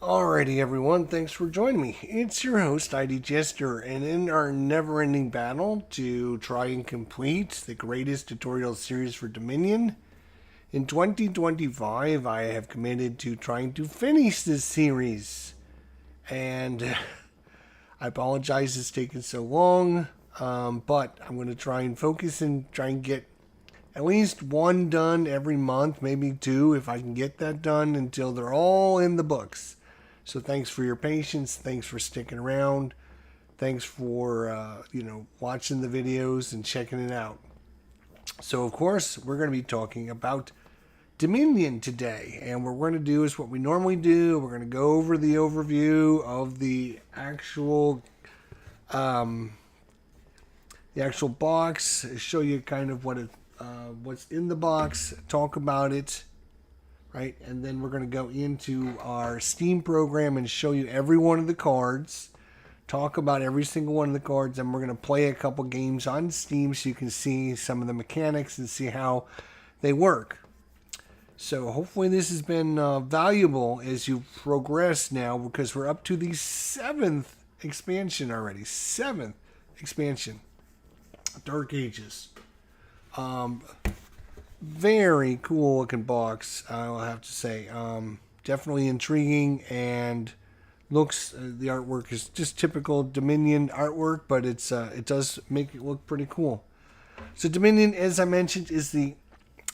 Alrighty, everyone, thanks for joining me. It's your host, ID Jester, and in our never ending battle to try and complete the greatest tutorial series for Dominion, in 2025, I have committed to trying to finish this series. And I apologize it's taken so long, but I'm going to try and focus and try and get at least one done every month, maybe two if I can get that done until they're all in the books. So thanks for your patience. Thanks for sticking around. Thanks for watching the videos and checking it out. So of course we're going to be talking about Dominion today, and what we're going to do is what we normally do. We're going to go over the overview of the actual box, show you kind of what's in the box, talk about it. Right, and then we're going to go into our Steam program and show you every one of the cards, talk about every single one of the cards, and we're going to play a couple games on Steam so you can see some of the mechanics and see how they work. So hopefully this has been valuable as you progress now, because we're up to the 7th expansion already. 7th expansion, Dark Ages. Very cool looking box, I'll have to say. Definitely intriguing, and looks the artwork is just typical Dominion artwork, but it does make it look pretty cool. So Dominion, as I mentioned, is the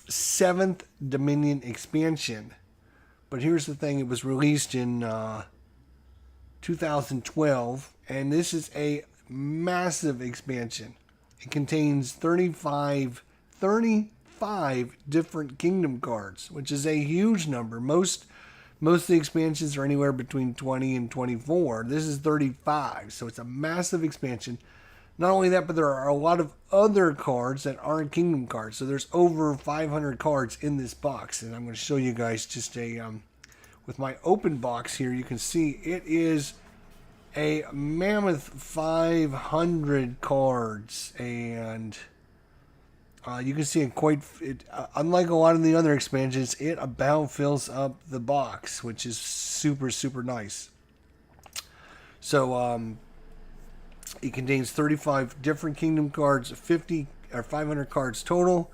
7th Dominion expansion. But here's the thing, it was released in 2012, and this is a massive expansion. It contains 35 different kingdom cards, which is a huge number. Most of the expansions are anywhere between 20 and 24. This is 35, so it's a massive expansion. Not only that, but there are a lot of other cards that aren't kingdom cards. So there's over 500 cards in this box, and I'm going to show you guys just with my open box here. You can see it is a mammoth 500 cards, and you can see unlike a lot of the other expansions, it about fills up the box, which is super, super nice. So it contains 35 different kingdom cards, 500 cards total.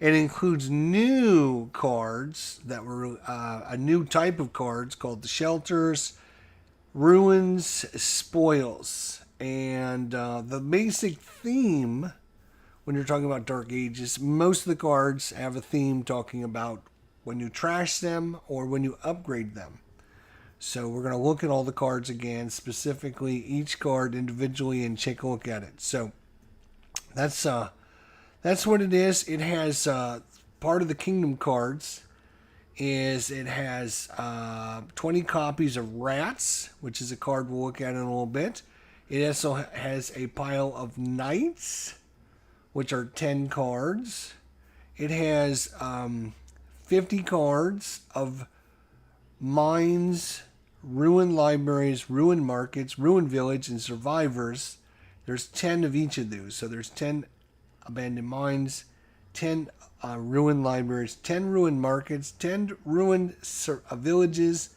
It includes new cards that were a new type of cards called the Shelters, Ruins, Spoils. And the basic theme, when you're talking about Dark Ages, most of the cards have a theme talking about when you trash them or when you upgrade them. So we're going to look at all the cards again, specifically each card individually, and take a look at it. So that's what it is. It has part of the Kingdom cards is it has 20 copies of Rats, which is a card we'll look at in a little bit. It also has a pile of Knights, which are 10 cards. It has 50 cards of Mines, Ruin Libraries, Ruin Markets, Ruin Village, and Survivors. There's 10 of each of those. So there's 10 Abandoned Mines, 10 Ruin Libraries, 10 Ruin Markets, 10 Ruin Villages,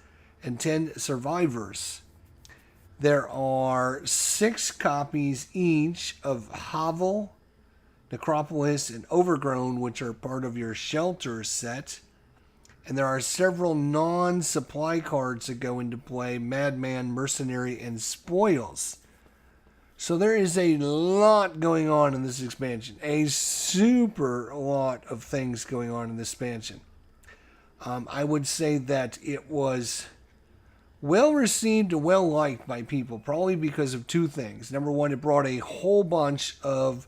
and 10 Survivors. There are 6 copies each of Hovel, Necropolis, and Overgrown, which are part of your Shelter set. And there are several non-supply cards that go into play: Madman, Mercenary, and Spoils. So there is a lot going on in this expansion. A super lot of things going on in this expansion. I would say that it was well received and well liked by people, probably because of two things. Number one, it brought a whole bunch of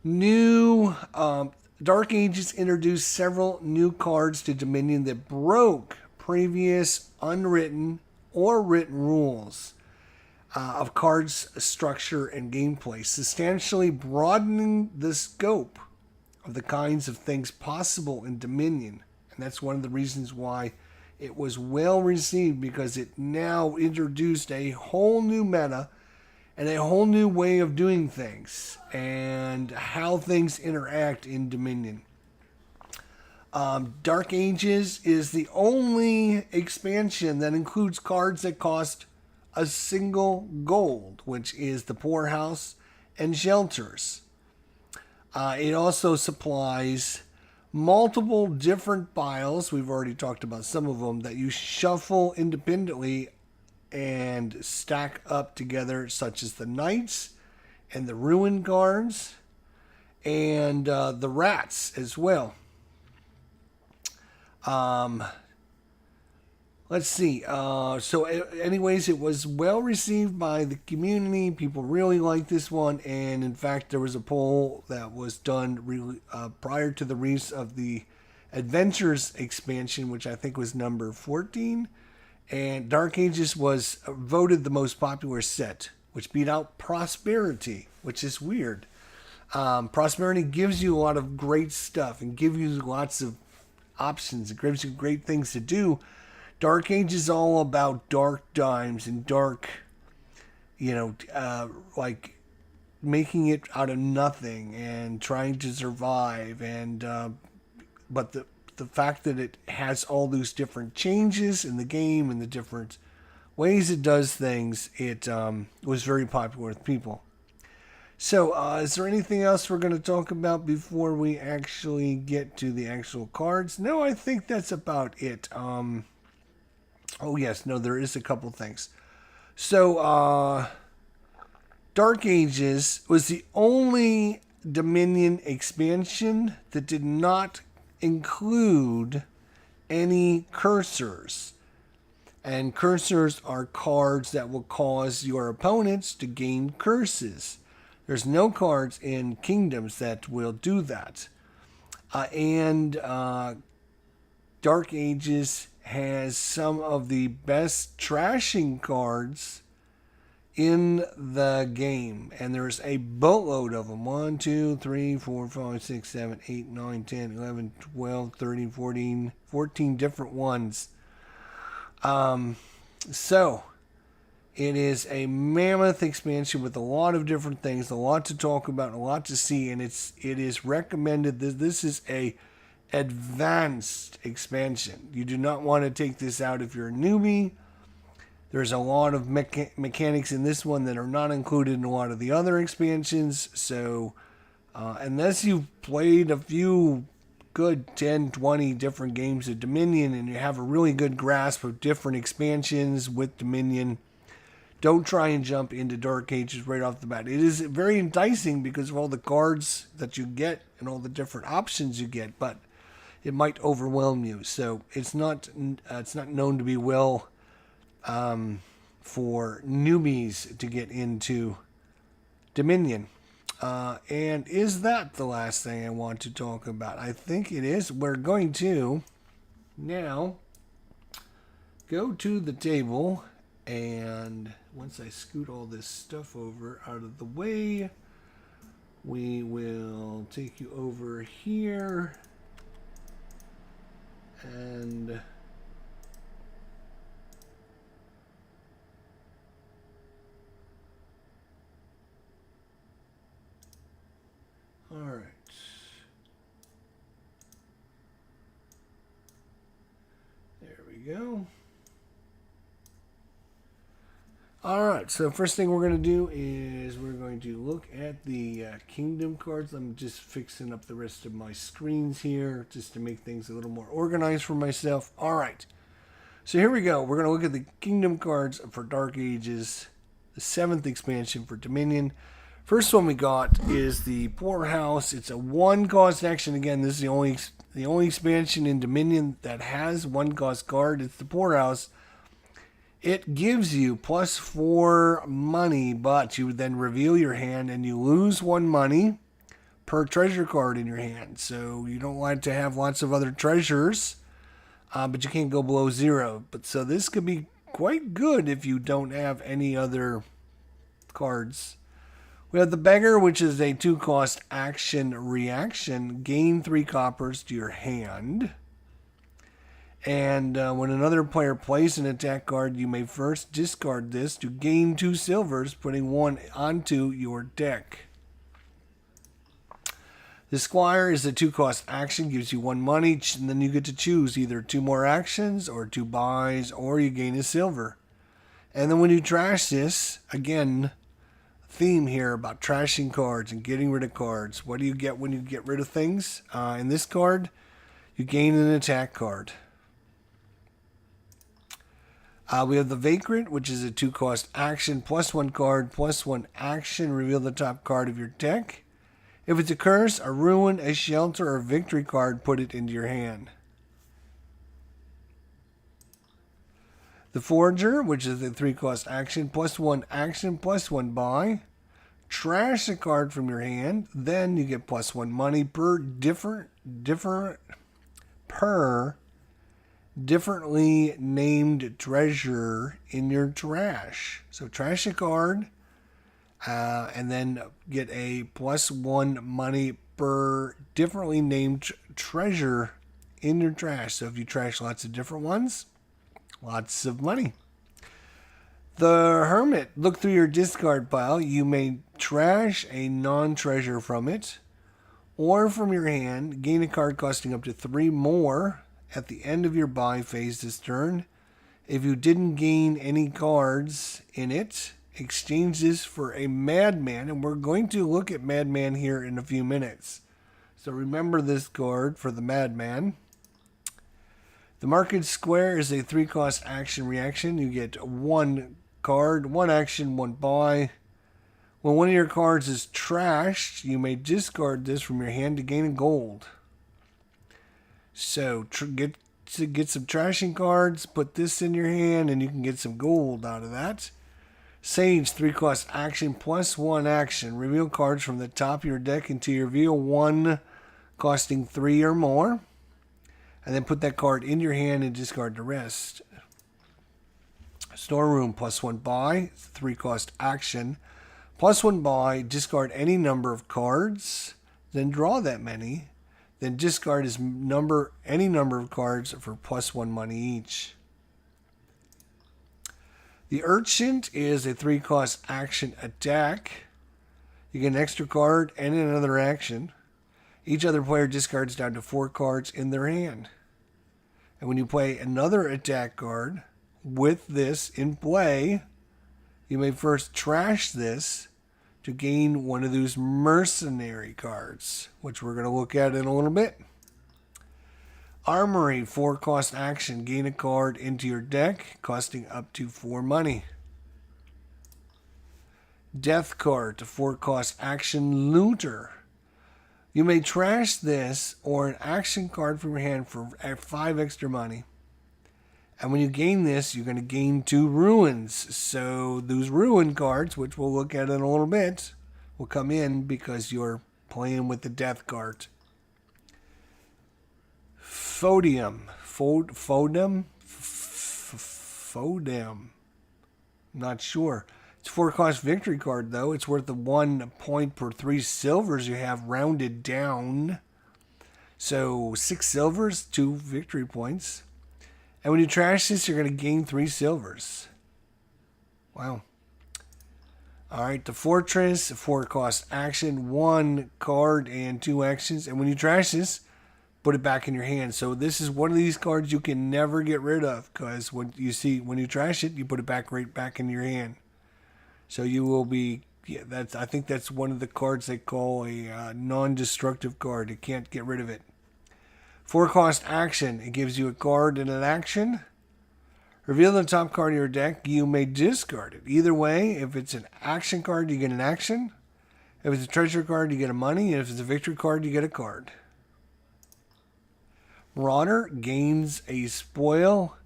new Dark Ages introduced several new cards to Dominion that broke previous unwritten or written rules of cards structure and gameplay, substantially broadening the scope of the kinds of things possible in Dominion. And that's one of the reasons why it was well received, because it now introduced a whole new meta and a whole new way of doing things and how things interact in Dominion. Dark Ages is the only expansion that includes cards that cost a single gold, which is the Poorhouse and Shelters. It also supplies multiple different piles. We've already talked about some of them that you shuffle independently and stack up together, such as the Knights and the Ruin Guards and the Rats as well. Let's see. Anyways, it was well received by the community. People really liked this one, and in fact, there was a poll that was done prior to the release of the Adventures expansion, which I think was number 14, and Dark Ages was voted the most popular set, which beat out Prosperity, which is weird. Prosperity gives you a lot of great stuff and gives you lots of options. It gives you great things to do. Dark Age is all about dark times and dark, like making it out of nothing and trying to survive. And but the fact that it has all those different changes in the game and the different ways it does things, it was very popular with people. So, is there anything else we're going to talk about before we actually get to the actual cards? No, I think that's about it. Oh, yes. No, there is a couple things. So, Dark Ages was the only Dominion expansion that did not include any cursors. And cursors are cards that will cause your opponents to gain curses. There's no cards in Kingdoms that will do that. And Dark Ages has some of the best trashing cards in the game. And there's a boatload of them. 1, 2, 3, 4, 5, 6, 7, 8, 9, 10, 11, 12, 13, 14 different ones. So it is a mammoth expansion with a lot of different things, a lot to talk about, a lot to see, and it is recommended that this is a advanced expansion. You do not want to take this out if you're a newbie. There's a lot of mechanics in this one that are not included in a lot of the other expansions. So unless you've played a few good 10, 20 different games of Dominion and you have a really good grasp of different expansions with Dominion, don't try and jump into Dark Ages right off the bat. It is very enticing because of all the cards that you get and all the different options you get, but it might overwhelm you. So it's not known to be well for newbies to get into Dominion. And is that the last thing I want to talk about? I think it is. We're going to now go to the table, and once I scoot all this stuff over out of the way, we will take you over here and all right. There we go. All right, so first thing we're going to do is we're going to look at the Kingdom cards. I'm just fixing up the rest of my screens here just to make things a little more organized for myself. All right, so here we go. We're going to look at the Kingdom cards for Dark Ages, the 7th expansion for Dominion. First one we got is the Poorhouse. It's a 1-cost action. Again, this is the only expansion in Dominion that has 1-cost card. It's the Poorhouse. It gives you +4 money, but you then reveal your hand and you lose 1 money per treasure card in your hand. So you don't want to have lots of other treasures, but you can't go below 0. So this could be quite good if you don't have any other cards. We have the Beggar, which is a 2-cost action reaction. Gain 3 coppers to your hand. And when another player plays an attack card, you may first discard this to gain 2 silvers, putting 1 onto your deck. The Squire is a 2-cost action, gives you 1 money, and then you get to choose either 2 more actions or 2 buys, or you gain a silver. And then when you trash this, again, theme here about trashing cards and getting rid of cards. What do you get when you get rid of things? In this card, you gain an attack card. We have the Vagrant, which is a 2-cost action, +1 card, +1 action. Reveal the top card of your deck. If it's a curse, a ruin, a shelter, or a victory card, put it into your hand. The Forger, which is a 3-cost action, +1 action, +1 buy. Trash a card from your hand, then you get +1 money per differently named treasure in your trash. So trash a card, and then get a +1 money per differently named treasure in your trash. So if you trash lots of different ones, lots of money. The Hermit. Look through your discard pile. You may trash a non-treasure from it or from your hand. Gain a card costing up to 3 more at the end of your buy phase this turn. If you didn't gain any cards in it, exchange this for a Madman. And we're going to look at Madman here in a few minutes. So remember this card for the Madman. The Market Square is a 3-cost action reaction. You get 1 card, 1 action, 1 buy. When one of your cards is trashed, you may discard this from your hand to gain a gold. So get some trashing cards, put this in your hand, and you can get some gold out of that. Sage, 3-cost action, +1 action. Reveal cards from the top of your deck until you reveal one costing 3 or more. And then put that card in your hand and discard the rest. Storeroom, +1 buy, 3-cost action. +1 buy, discard any number of cards, then draw that many. Then discard any number of cards for +1 money each. The Urchin is a 3-cost action attack. You get an extra card and another action. Each other player discards down to 4 cards in their hand. And when you play another attack card with this in play, you may first trash this to gain one of those mercenary cards, which we're going to look at in a little bit. Armory, 4-cost action. Gain a card into your deck, costing up to 4 money. Death card, 4-cost action. Looter. You may trash this or an action card from your hand for 5 extra money. And when you gain this, you're going to gain 2 ruins. So those ruin cards, which we'll look at in a little bit, will come in because you're playing with the death card. Fodium. Not sure. It's 4-cost victory card, though. It's worth the 1 point per 3 silvers you have rounded down. So 6 silvers, 2 victory points. And when you trash this, you're going to gain 3 silvers. Wow. All right, the Fortress, 4-cost action, 1 card and 2 actions. And when you trash this, put it back in your hand. So this is one of these cards you can never get rid of, because when you trash it, you put it right back in your hand. So you will be, I think that's one of the cards they call a non-destructive card. You can't get rid of it. 4-cost action. It gives you a card and an action. Reveal the top card of your deck. You may discard it. Either way, if it's an action card, you get an action. If it's a treasure card, you get a money. And if it's a victory card, you get a card. Marauder gains a spoil.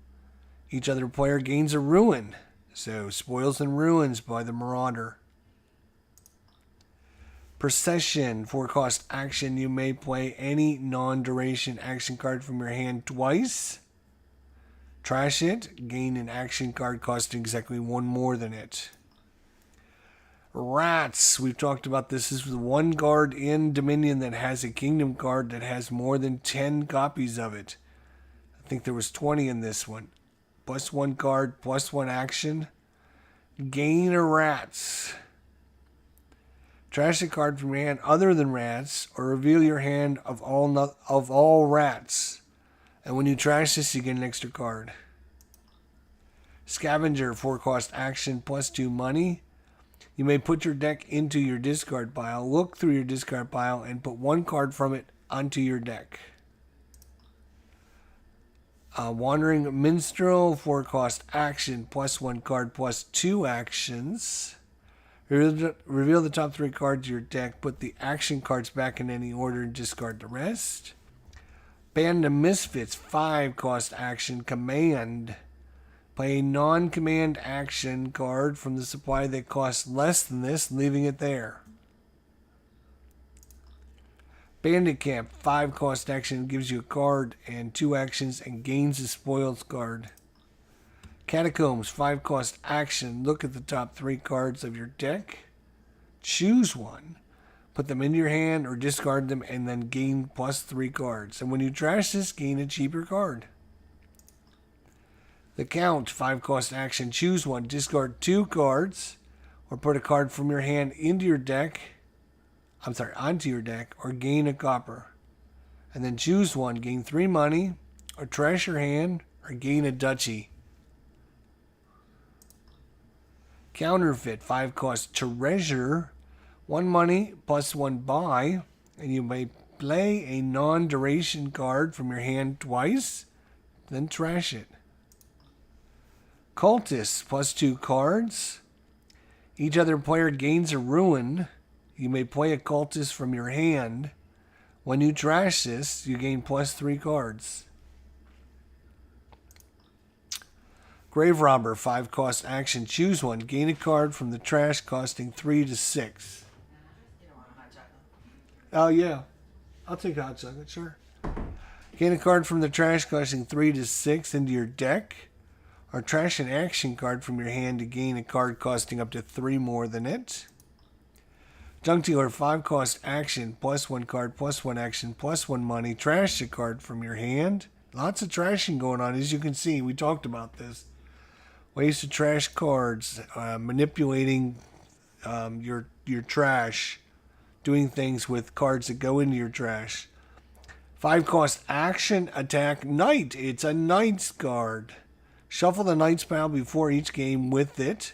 Each other player gains a ruin. So, spoils and ruins by the Marauder. Procession, 4-cost action. You may play any non-duration action card from your hand twice. Trash it. Gain an action card costing exactly 1 more than it. Rats. We've talked about this. This is the 1 card in Dominion that has a Kingdom card that has more than 10 copies of it. I think there was 20 in this one. +1 card, +1 action. Gain a Rats. Trash a card from your hand other than rats, or reveal your hand of all rats. And when you trash this, you get an extra card. Scavenger, 4-cost action, +2 money. You may put your deck into your discard pile, look through your discard pile, and put 1 card from it onto your deck. Wandering Minstrel, 4-cost action, +1 card, +2 actions. Reveal the top 3 cards of your deck, put the action cards back in any order, and discard the rest. Band of Misfits, 5-cost action, command. Play a non-command action card from the supply that costs less than this, leaving it there. Bandit Camp, 5-cost action, gives you a card and 2 actions and gains a spoils card. Catacombs, 5-cost action, look at the top 3 cards of your deck. Choose one. Put them into your hand or discard them and then gain +3 cards. And when you trash this, gain a cheaper card. The Count, 5-cost action, choose one, discard 2 cards, or put a card from your hand onto your deck, or gain a copper. And then choose one, gain 3 money, or trash your hand, or gain a duchy. Counterfeit, 5-cost treasure, 1 money +1 buy, and you may play a non-duration card from your hand twice, then trash it. Cultists, +2 cards. Each other player gains a ruin. You may play a cultist from your hand. When you trash this, you gain +3 cards. Grave Robber, 5-cost action. Choose one. Gain a card from the trash costing 3 to 6. You don't want a hot chocolate? Oh, yeah. I'll take a hot chocolate, sure. Gain a card from the trash costing 3 to 6 into your deck. Or trash an action card from your hand to gain a card costing up to 3 more than it. Junk Dealer, 5-cost action, +1 card, +1 action, +1 money. Trash a card from your hand. Lots of trashing going on, as you can see. We talked about this. Ways to trash cards, manipulating your trash, doing things with cards that go into your trash. 5-cost action, attack Knight. It's a Knight's card. Shuffle the Knight's pile before each game with it.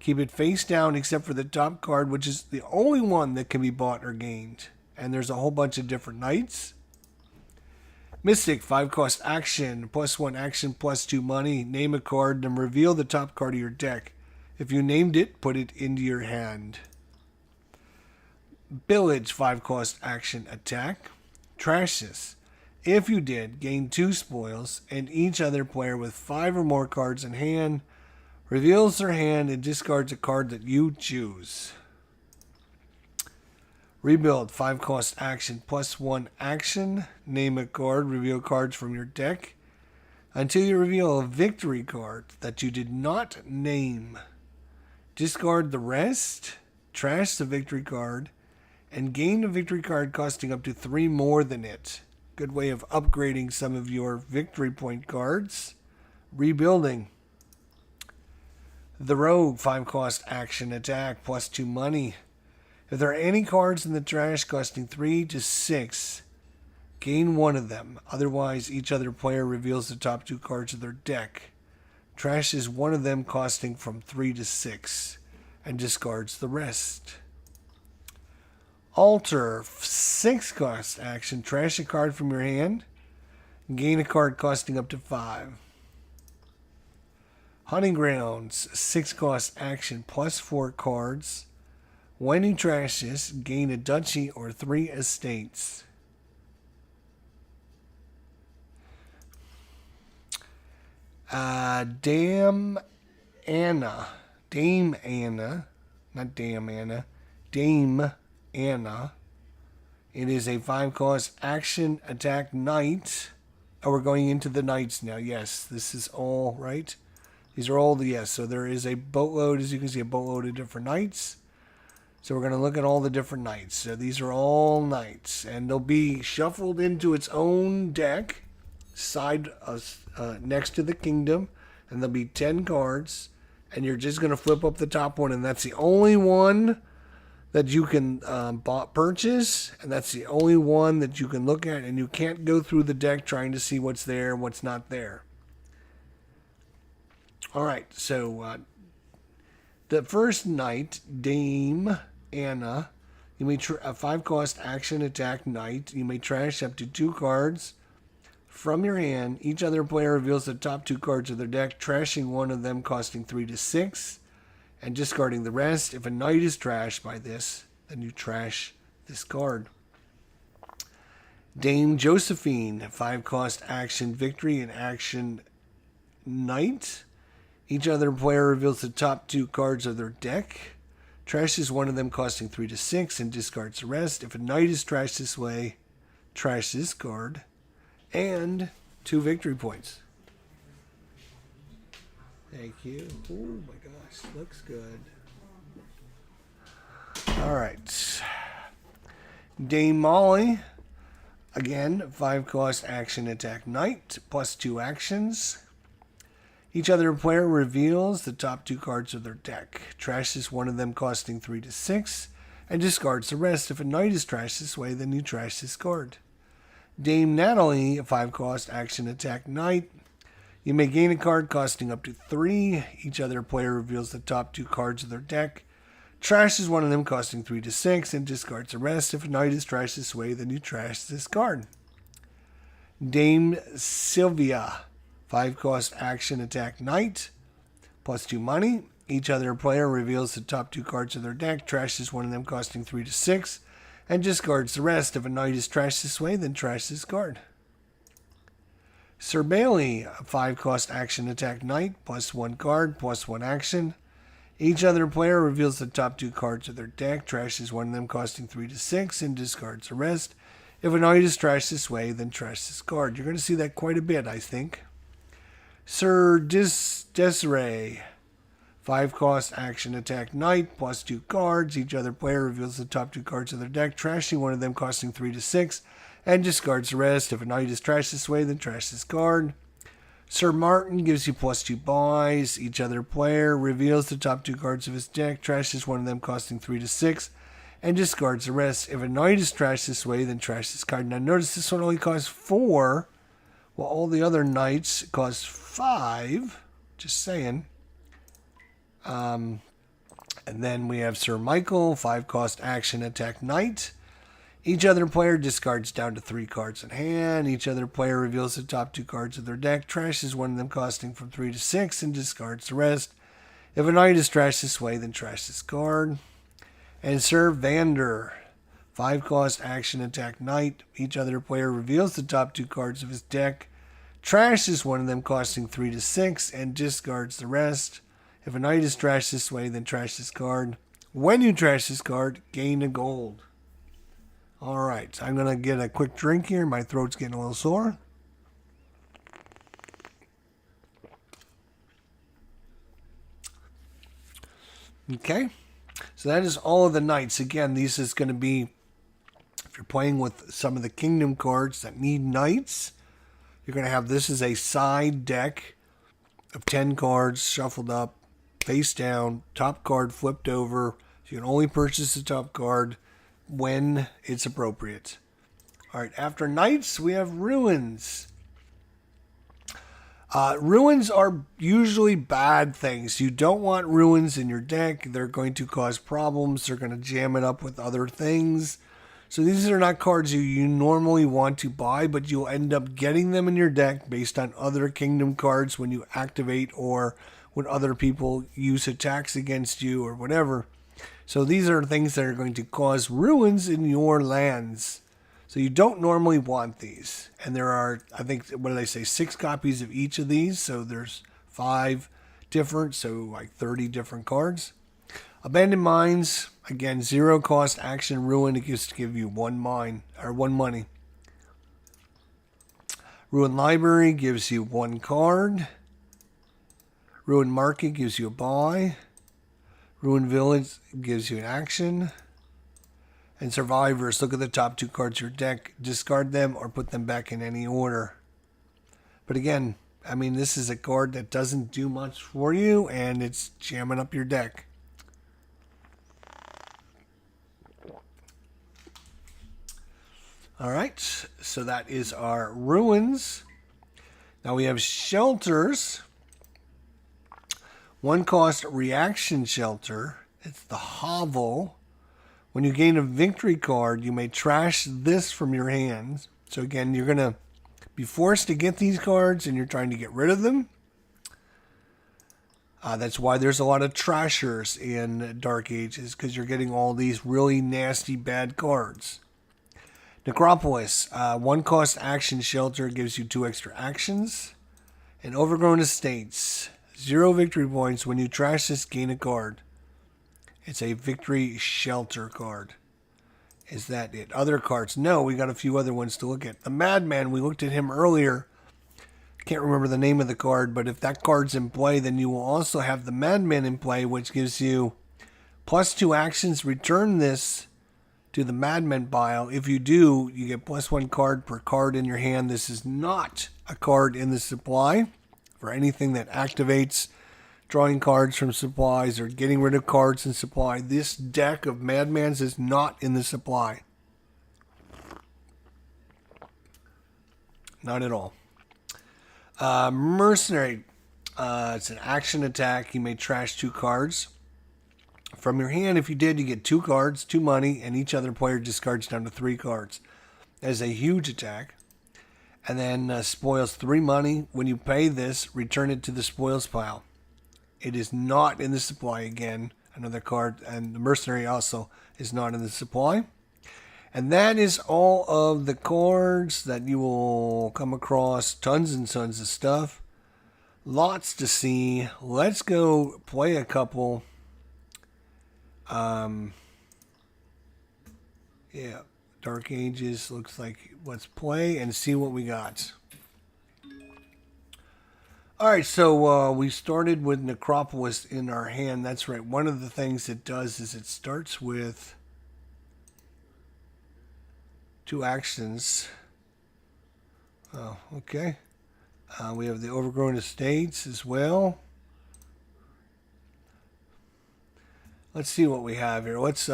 Keep it face down except for the top card, which is the only one that can be bought or gained. And there's a whole bunch of different Knights. Mystic, 5-cost action, +1 action, +2 money. Name a card and reveal the top card of your deck. If you named it, put it into your hand. Pillage, 5-cost action, attack. Trash this. If you did, gain 2 spoils, and each other player with 5 or more cards in hand reveals their hand and discards a card that you choose. Rebuild, 5-cost action, +1 action. Name a card, reveal cards from your deck until you reveal a victory card that you did not name. Discard the rest, trash the victory card, and gain a victory card costing up to 3 more than it. Good way of upgrading some of your victory point cards. Rebuilding. The Rogue, 5-cost action, attack, +2 money. If there are any cards in the trash costing 3 to 6, gain 1 of them. Otherwise, each other player reveals the top 2 cards of their deck. Trashes 1 of them costing from 3 to 6, and discards the rest. Alter, 6-cost action, trash a card from your hand, gain a card costing up to 5. Hunting Grounds, 6-cost action, +4 cards. When you trash this, gain a duchy or 3 estates. Dame Anna, not Dame Anna, Dame Anna. It is a 5-cost action, attack Knight. Oh, we're going into the Knights now. Yes, this is all right. These are all the yes. So there is a boatload, as you can see, a boatload of different Knights. So we're going to look at all the different Knights. So these are all Knights, and they'll be shuffled into its own deck, next to the kingdom, and there'll be 10 cards, and you're just going to flip up the top one, and that's the only one that you can purchase, and that's the only one that you can look at, and you can't go through the deck trying to see what's there and what's not there. All right, so the first knight, Dame Anna. You may a 5-cost action attack knight. You may trash up to 2 cards from your hand. Each other player reveals the top 2 cards of their deck, trashing one of them, costing 3 to 6, and discarding the rest. If a knight is trashed by this, then you trash this card. Dame Josephine, 5-cost action victory and action knight. Each other player reveals the top 2 cards of their deck, trashes one of them, costing 3 to 6, and discards the rest. If a knight is trashed this way, trash this card, and 2 victory points. Thank you. Oh my gosh, looks good. All right. Dame Molly, again, 5-cost action attack knight, plus 2 actions. Each other player reveals the top 2 cards of their deck, trashes one of them, costing 3 to 6, and discards the rest. If a knight is trashed this way, then you trash this card. Dame Natalie, a 5-cost action attack knight. You may gain a card costing up to 3. Each other player reveals the top 2 cards of their deck, trashes one of them, costing 3 to 6, and discards the rest. If a knight is trashed this way, then you trash this card. Dame Sylvia, 5-cost action attack knight, plus 2 money. Each other player reveals the top 2 cards of their deck, trashes one of them, costing 3 to 6, and discards the rest. If a knight is trashed this way, then trash this card. Sir Bailey, a 5-cost action attack knight, plus 1 card, plus 1 action. Each other player reveals the top 2 cards of their deck, trashes one of them, costing 3 to 6, and discards the rest. If a knight is trashed this way, then trash this card. You're going to see that quite a bit, I think. Sir Desiree, 5-cost action attack knight, plus 2 cards. Each other player reveals the top 2 cards of their deck, trashing one of them, costing 3 to 6, and discards the rest. If a knight is trashed this way, then trash this card. Sir Martin gives you plus 2 buys. Each other player reveals the top 2 cards of his deck, trashes one of them, costing 3 to 6, and discards the rest. If a knight is trashed this way, then trash this card. Now notice this one only costs 4, while all the other knights cost 5. Just saying. And then we have Sir Michael, 5-cost action attack knight. Each other player discards down to 3 cards in hand. Each other player reveals the top 2 cards of their deck, trashes one of them, costing from 3 to 6, and discards the rest. If a knight is trashed this way, then trash this card. And Sir Vander, 5-cost action attack knight. Each other player reveals the top 2 cards of his deck, trashes one of them, costing 3 to 6, and discards the rest. If a knight is trashed this way, then trash this card. When you trash this card, gain a gold. All right, I'm going to get a quick drink here. My throat's getting a little sore. Okay, so that is all of the knights. Again, these is going to be, if you're playing with some of the kingdom cards that need knights, you're going to have this as a side deck of 10 cards shuffled up, face down, top card flipped over. So you can only purchase the top card when it's appropriate. All right, after knights, we have ruins. Ruins are usually bad things. You don't want ruins in your deck. They're going to cause problems. They're going to jam it up with other things. So these are not cards you normally want to buy, but you'll end up getting them in your deck based on other kingdom cards when you activate or when other people use attacks against you or whatever. So these are things that are going to cause ruins in your lands. So you don't normally want these. And there are, I think, what did I say, 6 copies of each of these. So there's 5 different, so like 30 different cards. Abandoned Mines, again, 0-cost action ruin. It used to give you 1 mine, or 1 money. Ruin Library gives you 1 card. Ruin Market gives you a buy. Ruin Village gives you an action. And Survivors, look at the top 2 cards of your deck, discard them or put them back in any order. But again, I mean, this is a card that doesn't do much for you, and it's jamming up your deck. All right, so that is our ruins. Now we have shelters. One cost reaction shelter. It's the hovel. When you gain a victory card, you may trash this from your hands. So again, you're going to be forced to get these cards and you're trying to get rid of them. That's why there's a lot of trashers in Dark Ages, because you're getting all these really nasty bad cards. Necropolis, one cost action shelter gives you 2 extra actions. And Overgrown Estates, 0 victory points. When you trash this, gain a card. It's a victory shelter card. Is that it? Other cards? No, we got a few other ones to look at. The Madman, we looked at him earlier. Can't remember the name of the card, but if that card's in play, then you will also have the Madman in play, which gives you +2 actions. Return this to the Madman pile. If you do, you get +1 card per card in your hand. This is not a card in the supply for anything that activates drawing cards from supplies or getting rid of cards in supply. This deck of Madmans is not in the supply. Not at all. Mercenary. It's an action attack. You may trash 2 cards from your hand. If you did, you get 2 cards, 2 money, and each other player discards down to 3 cards. That is a huge attack. And then spoils 3 money. When you pay this, return it to the spoils pile. It is not in the supply again. Another card. And the Mercenary also is not in the supply. And that is all of the cards that you will come across. Tons and tons of stuff. Lots to see. Let's go play a couple. Yeah. Dark Ages looks like let's play and see what we got. Alright, so we started with Necropolis in our hand. That's right. One of the things it does is it starts with 2 actions. Oh, okay. We have the Overgrown Estates as well. Let's see what we have here. Let's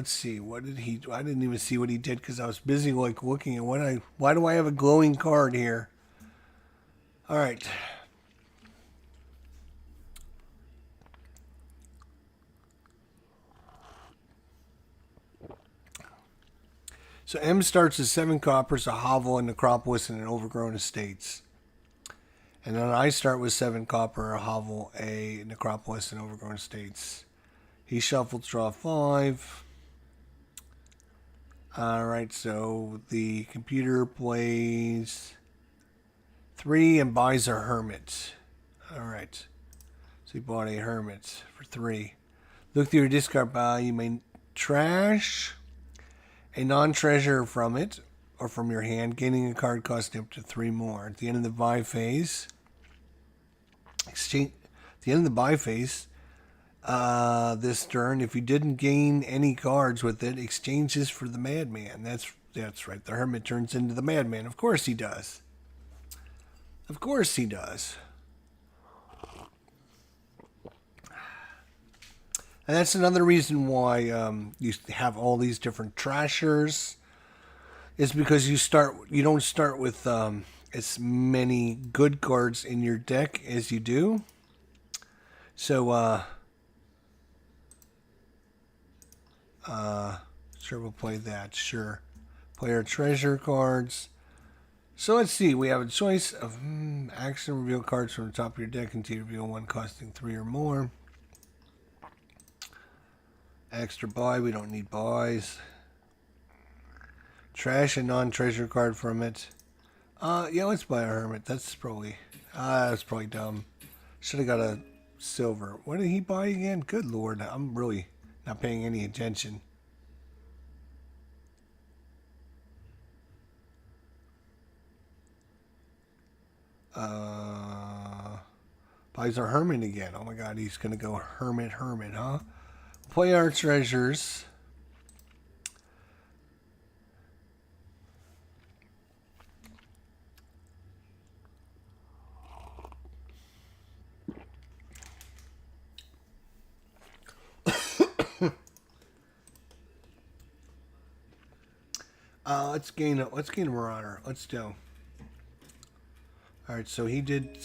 see. What did he? I didn't even see what he did because I was busy like looking at what I. Why do I have a glowing card here? All right. So M starts as 7 coppers, a hovel, a Necropolis, and an Overgrown Estates. And then I start with 7 copper, a hovel, a Necropolis, and Overgrown Estates. He shuffles, draw 5. Alright, so the computer plays 3 and buys a Hermit. Alright. So he bought a Hermit for 3. Look through your discard pile. You may trash a non-treasure from it or from your hand, gaining a card costing up to 3 more. At the end of the buy phase, this turn, if you didn't gain any cards with it, exchange this for the Madman. That's right. The Hermit turns into the Madman. Of course he does. Of course he does. And that's another reason why you have all these different trashers. Is because you don't start with as many good cards in your deck as you do. So sure, we'll play that. Sure, play our treasure cards. So let's see. We have a choice of action reveal cards from the top of your deck until you reveal one costing 3 or more. Extra buy. We don't need buys. Trash a non-treasure card from it. Yeah, let's buy a Hermit. That's probably dumb. Should have got a silver. What did he buy again? Good Lord, I'm really not paying any attention. Buys our Hermit again. Oh my God, he's gonna go Hermit, huh? Play our treasures. Let's gain a Marauder. Let's do. Alright, so he did...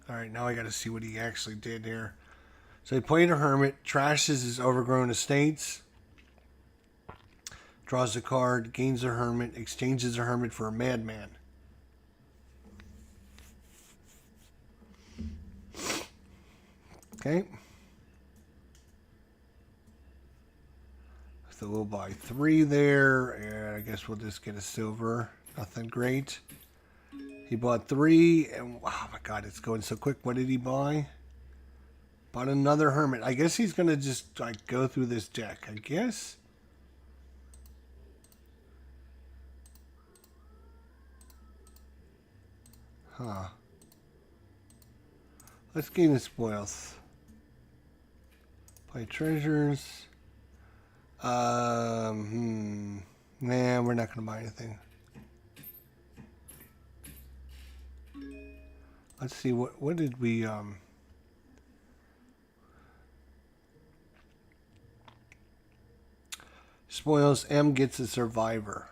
Alright, now I gotta see what he actually did here. So he played a Hermit, trashes his overgrown estates, draws a card, gains a Hermit, exchanges a Hermit for a Madman. Okay. So we'll buy 3 there, and I guess we'll just get a silver. Nothing great. He bought 3, and oh my god, it's going so quick. What did he buy? Bought another Hermit. I guess he's gonna just like go through this deck. I guess. Huh. Let's gain the spoils. Play treasures. Nah, we're not gonna buy anything. Let's see, what did we, spoils, M gets a survivor.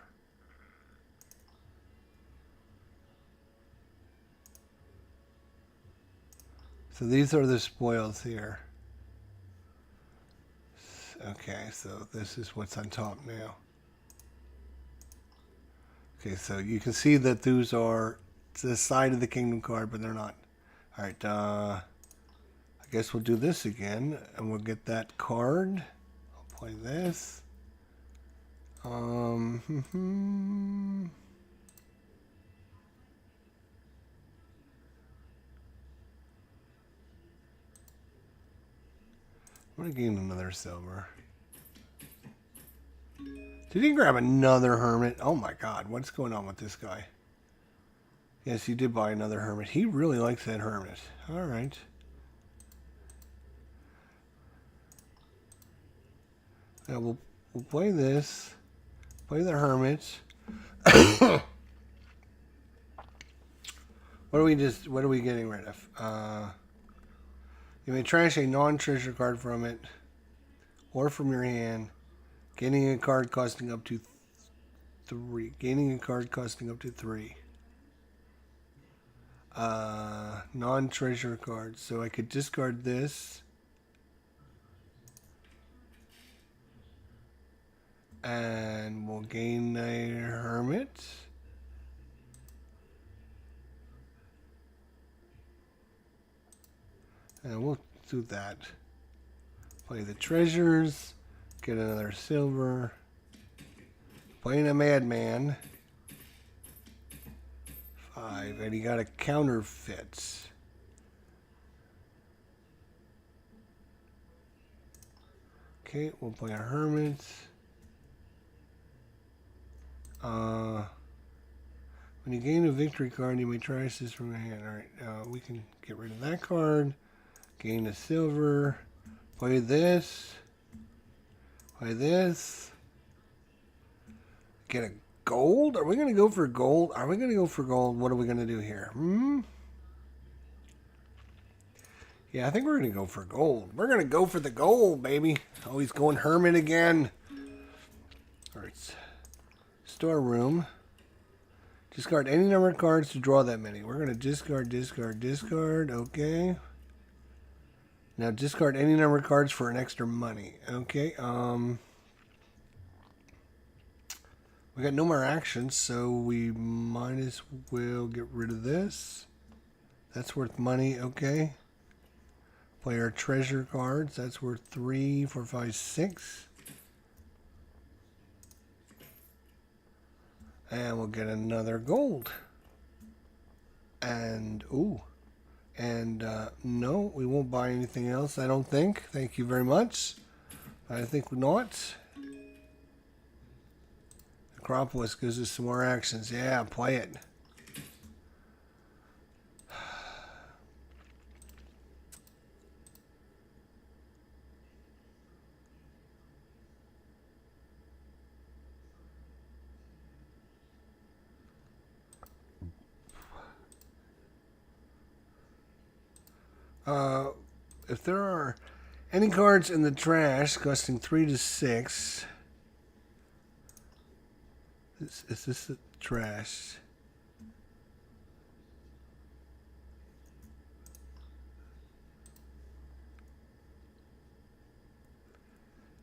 So these are the spoils here. Okay, so this is what's on top now. Okay, so you can see that those are the side of the kingdom card, but they're not. Alright, I guess we'll do this again, and we'll get that card. I'll play this. I'm gonna gain another silver. Did he grab another Hermit? Oh my god, what's going on with this guy? Yes, he did buy another Hermit. He really likes that Hermit. Alright. Now we'll play this. Play the Hermit. What are we getting rid of? You may trash a non-treasure card from it or from your hand, gaining a card costing up to 3. Gaining a card costing up to 3. Non-treasure cards. So I could discard this. And we'll gain a Hermit. And we'll do that. Play the treasures. Get another silver. Playing a Madman. 5. And he got a counterfeit. Okay, we'll play a Hermit. When you gain a victory card, you may trash this from your hand. Alright, we can get rid of that card. Gain a silver. Play this. Play this. Get a gold? Are we going to go for gold? Are we going to go for gold? What are we going to do here? Yeah, I think we're going to go for gold. We're going to go for the gold, baby. Oh, he's going Hermit again. Alright. Storeroom. Discard any number of cards to draw that many. We're going to discard, discard, discard. Okay. Now discard any number of cards for an extra money. Okay. We got no more actions, so we might as well get rid of this. That's worth money. Okay. Play our treasure cards. That's worth 3, 4, 5, 6. And we'll get another gold. And, ooh. And, no, we won't buy anything else, I don't think. Thank you very much. I think not. Acropolis gives us some more actions. Yeah, play it. If there are any cards in the trash costing 3 to 6, Is this trash?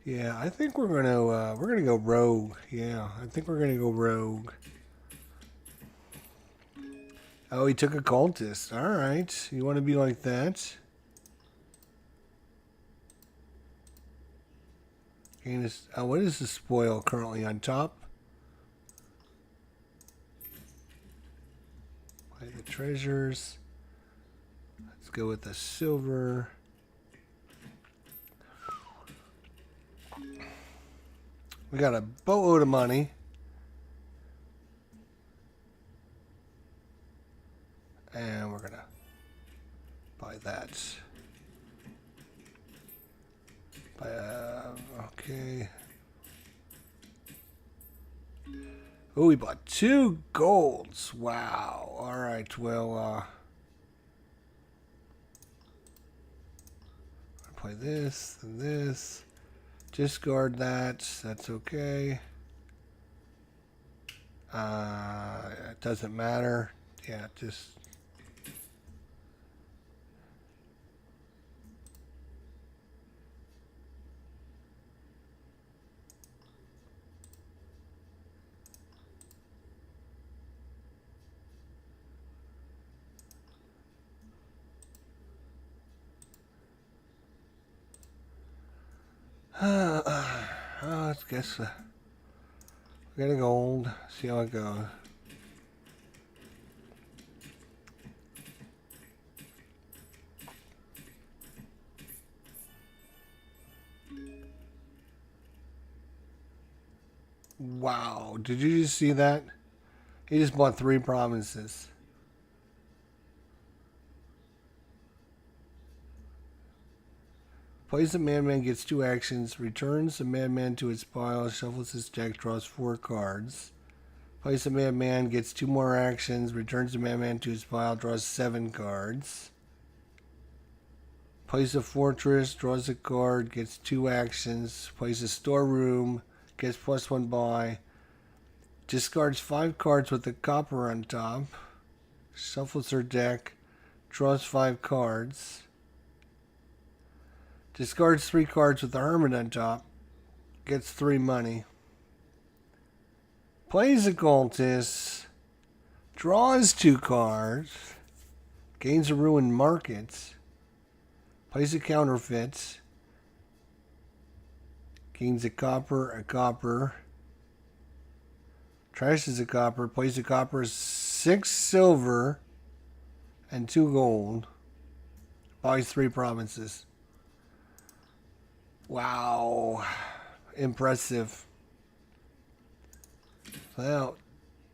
Yeah, I think we're gonna go rogue. Yeah, I think we're gonna go rogue. Oh, he took a cultist. All right, you want to be like that? What is the spoil currently on top? Play the treasures. Let's go with the silver. We got a boatload of money. And we're gonna buy that. Okay. Oh, we bought 2 golds. Wow. All right. Well, play this and this. Discard that. That's okay. It doesn't matter. Yeah, just. I guess we got a gold. See how it goes. Wow. Did you just see that? He just bought 3 provinces. Plays the madman, gets 2 actions, returns the madman to its pile, shuffles his deck, draws 4 cards. Plays the madman, gets 2 more actions, returns the madman to his pile, draws 7 cards. Plays a fortress, draws a card, gets 2 actions, plays a storeroom, gets +1 buy, discards 5 cards with a copper on top, shuffles her deck, draws 5 cards, discards 3 cards with the hermit on top, gets 3 money, plays a cultist, draws 2 cards, gains a ruined market, plays a counterfeit, gains a copper, trashes a copper, plays a copper, 6 silver, and 2 gold, buys 3 provinces. Wow. Impressive. Well,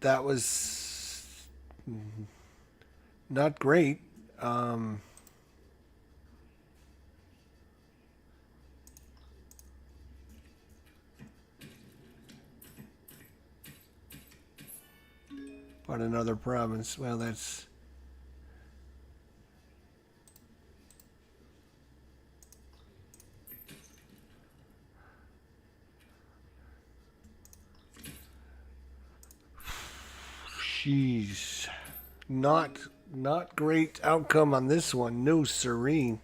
that was not great. But another province. Well, that's... Jeez. Not great outcome on this one. No siree.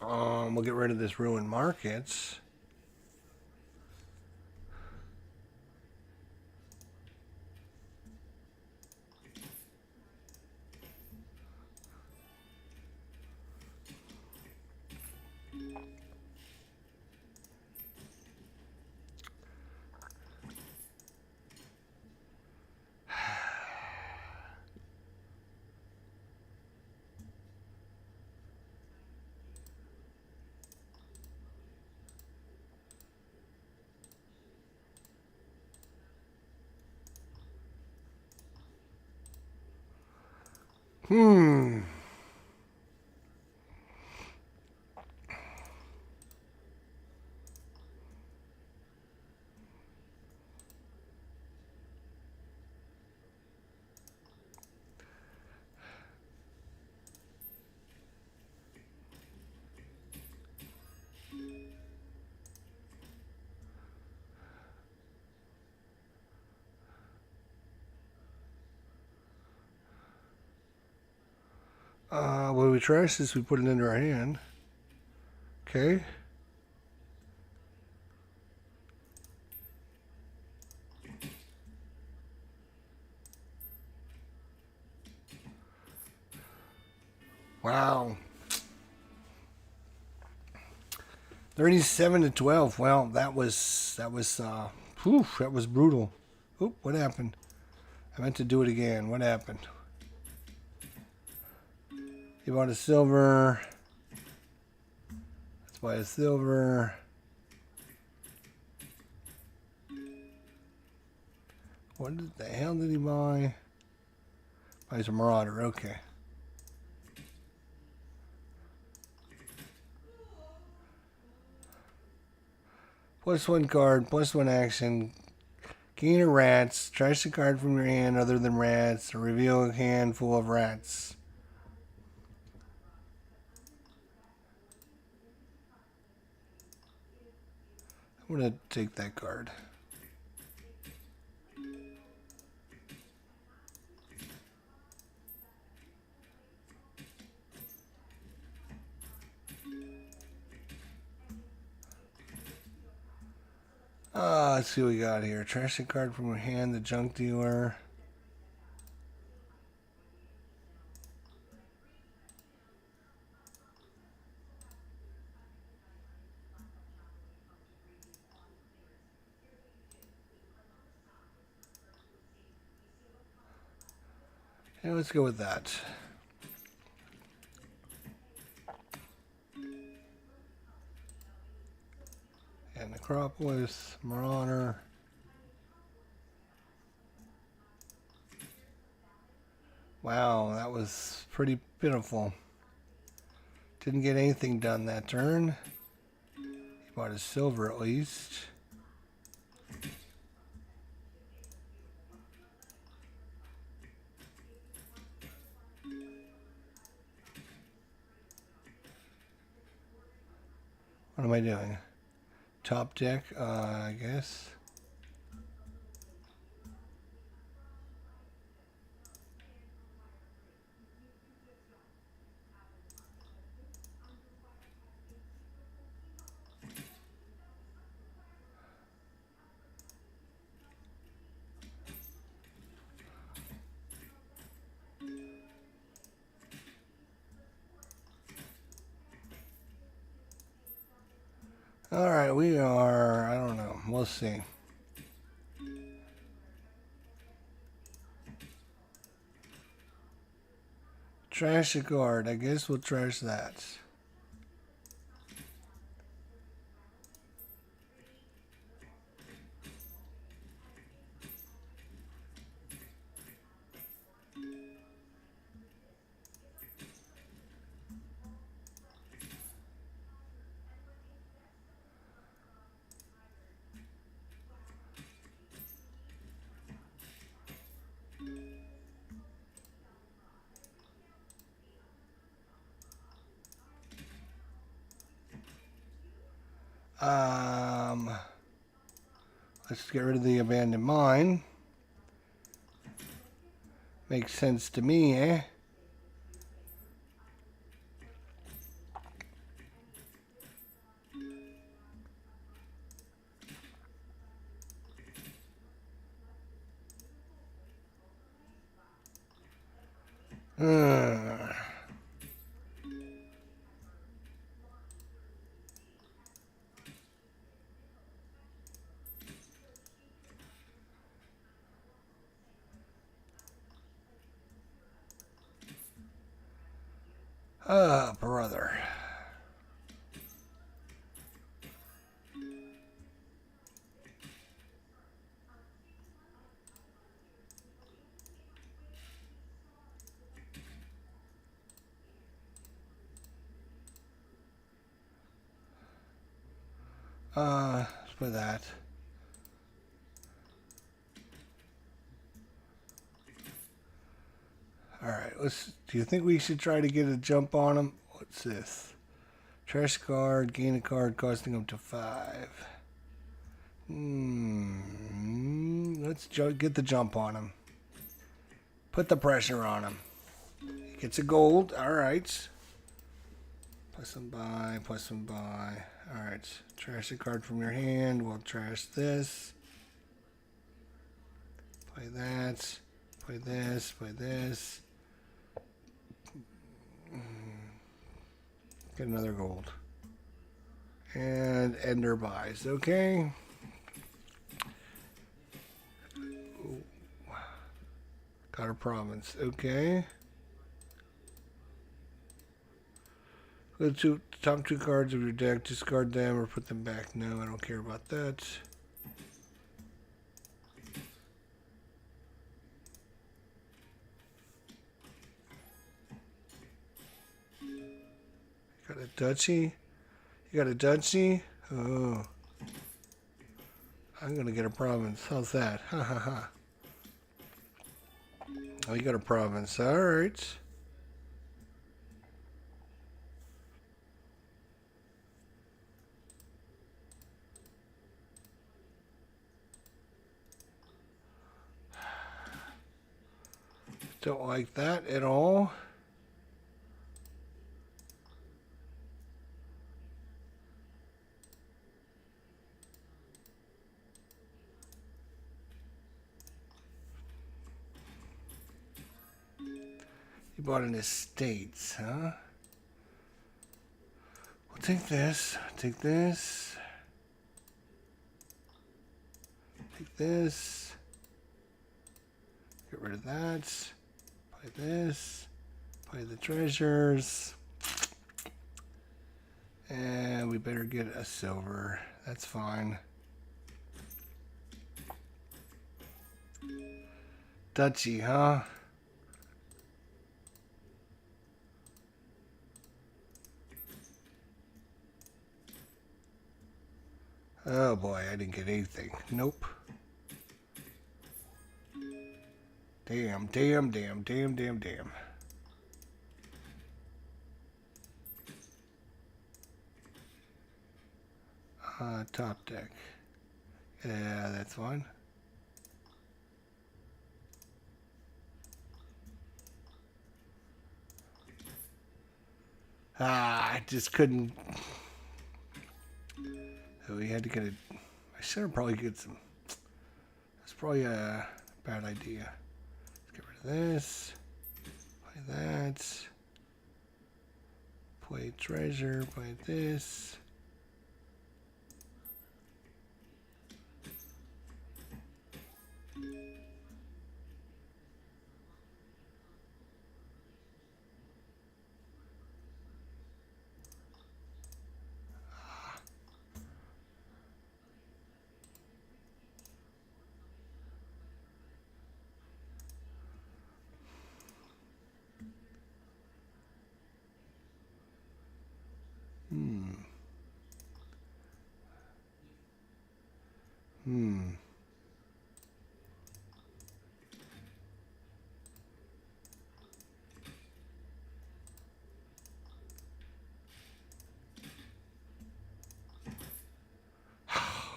We'll get rid of this ruined markets. Hmm. When we trash this, we put it into our hand. Okay. Wow. 37-12. Well, that was that was brutal. Oop, what happened? I meant to do it again. What happened? You bought a silver. Let's buy a silver. What the hell did he buy? Buys a Marauder. Okay. +1 card, +1 action. Gain a rats. Trash a card from your hand other than rats, or reveal a hand full of rats. I'm gonna take that card. Let's see what we got here. Trash a card from your hand, the junk dealer. Yeah, let's go with that. And Necropolis, Marauder. Wow, that was pretty pitiful. Didn't get anything done that turn. He bought a silver at least. What am I doing? Top deck, I guess. Alright, we are, I don't know, we'll see. Trash a card, I guess we'll trash that. Let's get rid of the abandoned mine. Makes sense to me, eh? Brother. Let's put that. Alright, do you think we should try to get a jump on him? What's this? Trash card, gain a card costing up to 5. Let's get the jump on him. Put the pressure on him. Gets a gold. All right. Plus one buy, plus one buy. All right. Trash a card from your hand. We'll trash this. Play that. Play this. Play this. Get another gold. And ender buys. Okay. Ooh. Got a province. Okay. Go to the top two cards of your deck. Discard them or put them back. No, I don't care about that. Got a duchy. You got a duchy? Oh. I'm gonna get a province. How's that? Ha ha ha. Oh, you got a province. Alright. Don't like that at all. You bought an estates, huh? We'll take this. Take this. Take this. Get rid of that. Play this. Play the treasures. And we better get a silver. That's fine. Duchy, huh? Oh boy, I didn't get anything. Nope. Damn, damn, damn, damn, damn, damn. Top deck. Yeah, that's fine. I just couldn't. So we had to get it. I should have probably get some. That's probably a bad idea. Let's get rid of this. Play that. Play treasure. Play this.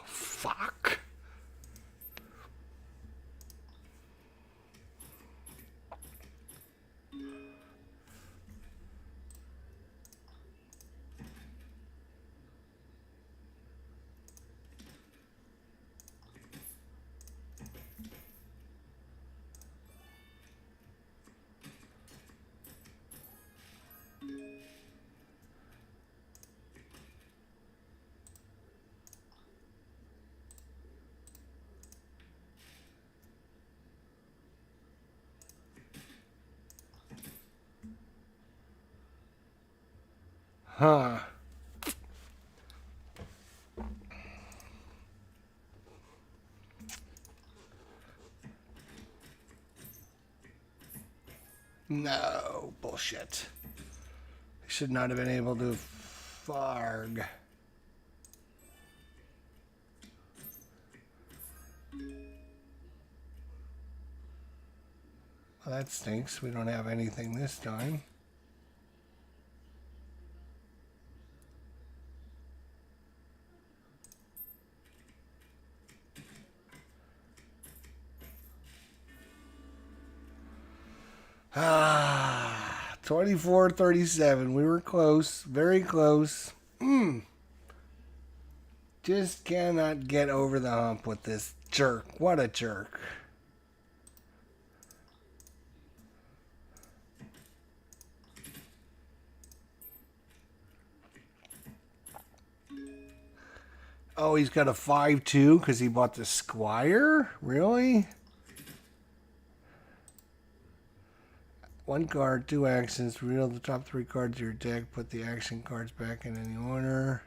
Fuck. Huh. No, bullshit. I should not have been able to farg. Well, that stinks. We don't have anything this time. 24-37. We were close. Very close. Just cannot get over the hump with this jerk. What a jerk. Oh, he's got a 5-2 because he bought the Squire? Really? One card, 2 actions. Reveal the top 3 cards of your deck. Put the action cards back in any order.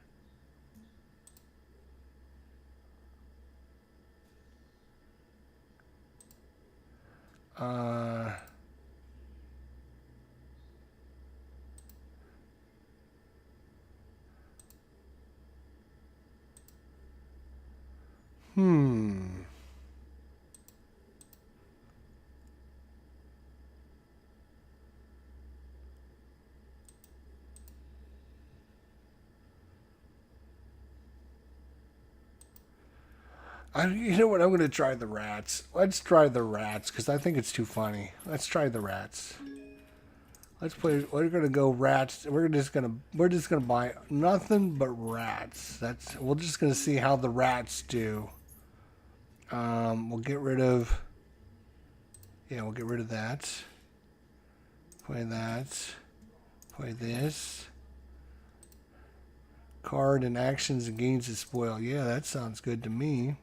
You know what? I'm going to try the rats. Let's try the rats because I think it's too funny. Let's try the rats. Let's play. We're going to go rats. We're just going to buy nothing but rats. We're just going to see how the rats do. We'll get rid of. Yeah, we'll get rid of that. Play that. Play this. Card and actions and gains a spoil. Yeah, that sounds good to me.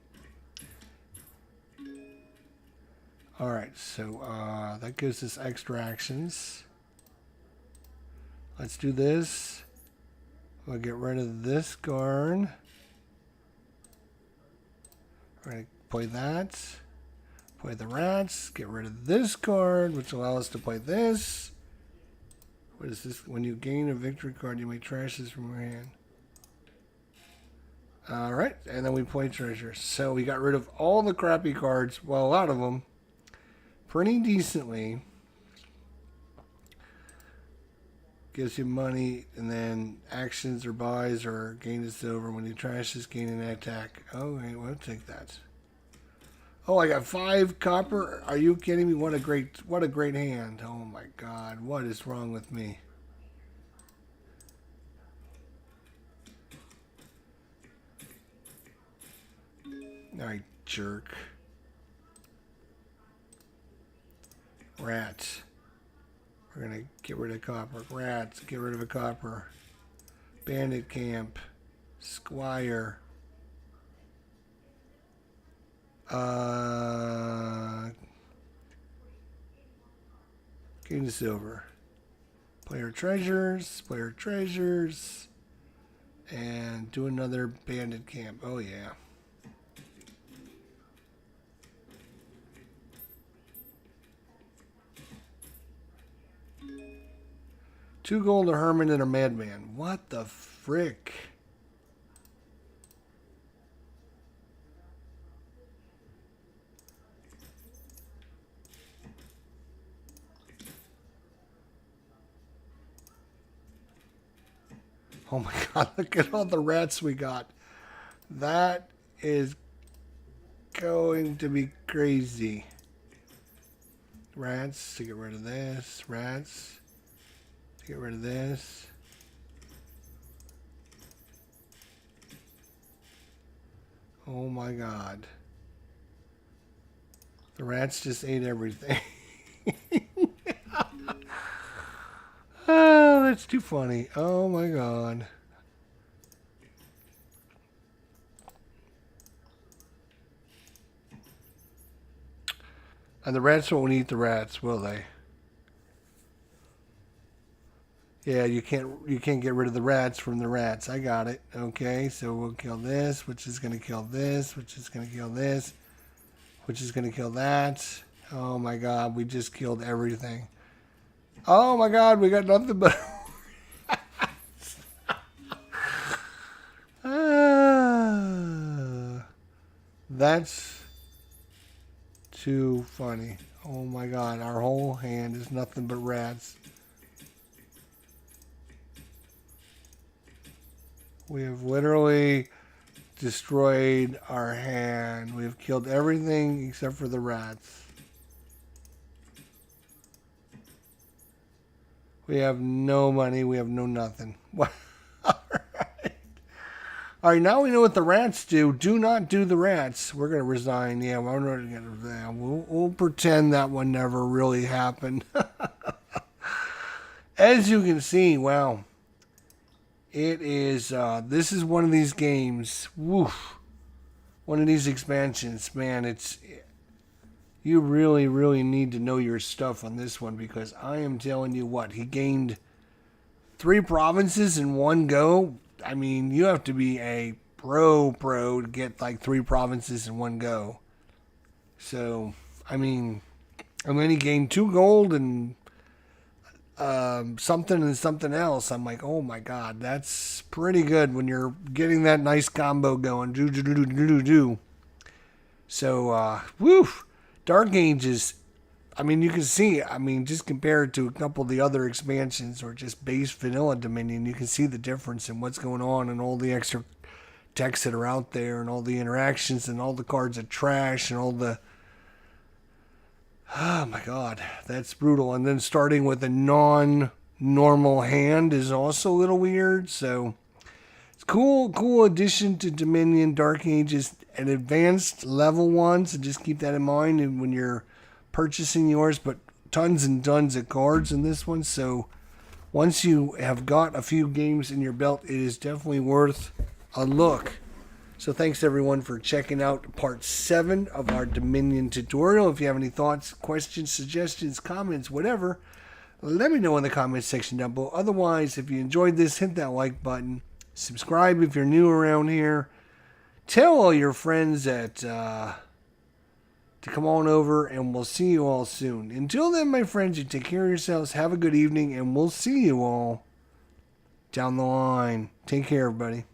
Alright, so that gives us extra actions. Let's do this. We'll get rid of this card. We're going to play that. Play the rats. Get rid of this card, which allows us to play this. What is this? When you gain a victory card, you may trash this from your hand. Alright, and then we play treasure. So we got rid of all the crappy cards. Well, a lot of them. Pretty decently. Gives you money, and then actions or buys or gain a silver. When you trash this, gain an attack. Oh, wait, we'll take that. Oh, I got 5 copper. Are you kidding me? What a great hand. Oh my God, what is wrong with me? All right, jerk. Rats. We're going to get rid of copper. Rats. Get rid of a copper. Bandit camp. Squire. Gain the silver. Player treasures. Player treasures. And do another bandit camp. Oh, yeah. Two gold, a hermit, and a madman. What the frick? Oh my God, look at all the rats we got. That is going to be crazy. Rats, to get rid of this. Rats. Get rid of this. Oh my God. The rats just ate everything. Oh, that's too funny. Oh my God. And the rats won't eat the rats, will they? Yeah, you can't get rid of the rats from the rats. I got it. Okay, so we'll kill this, which is gonna kill this, which is gonna kill this, which is gonna kill that. Oh my God, we just killed everything. Oh my God, we got nothing but that's too funny. Oh my God, our whole hand is nothing but rats. We have literally destroyed our hand. We have killed everything except for the rats. We have no money. We have no nothing. All right, now we know what the rats do. Do not do the rats. We're going to resign. Yeah, we'll pretend that one never really happened. As you can see, wow. It is, this is one of these games. Woof. One of these expansions. Man, you really, really need to know your stuff on this one because I am telling you what, he gained 3 provinces in one go. I mean, you have to be a pro to get like 3 provinces in one go. So, I mean, and then he gained 2 gold and something and something else. I'm like, oh my god, that's pretty good when you're getting that nice combo going. Do. So, woof. Dark Ages, I mean, you can see, I mean, just compared to a couple of the other expansions or just base vanilla Dominion, you can see the difference in what's going on and all the extra texts that are out there and all the interactions and all the cards are trash and all the... Oh my god, that's brutal. And then starting with a non-normal hand is also a little weird, so... It's cool addition to Dominion. Dark Ages, an advanced level one, so just keep that in mind and when you're purchasing yours, but tons and tons of cards in this one. So once you have got a few games in your belt, it is definitely worth a look. So thanks everyone for checking out part 7 of our Dominion tutorial. If you have any thoughts, questions, suggestions, comments, whatever, let me know in the comments section down below. Otherwise, if you enjoyed this, hit that like button. Subscribe if you're new around here. Tell all your friends that to come on over, and we'll see you all soon. Until then, my friends, you take care of yourselves. Have a good evening, and we'll see you all down the line. Take care, everybody.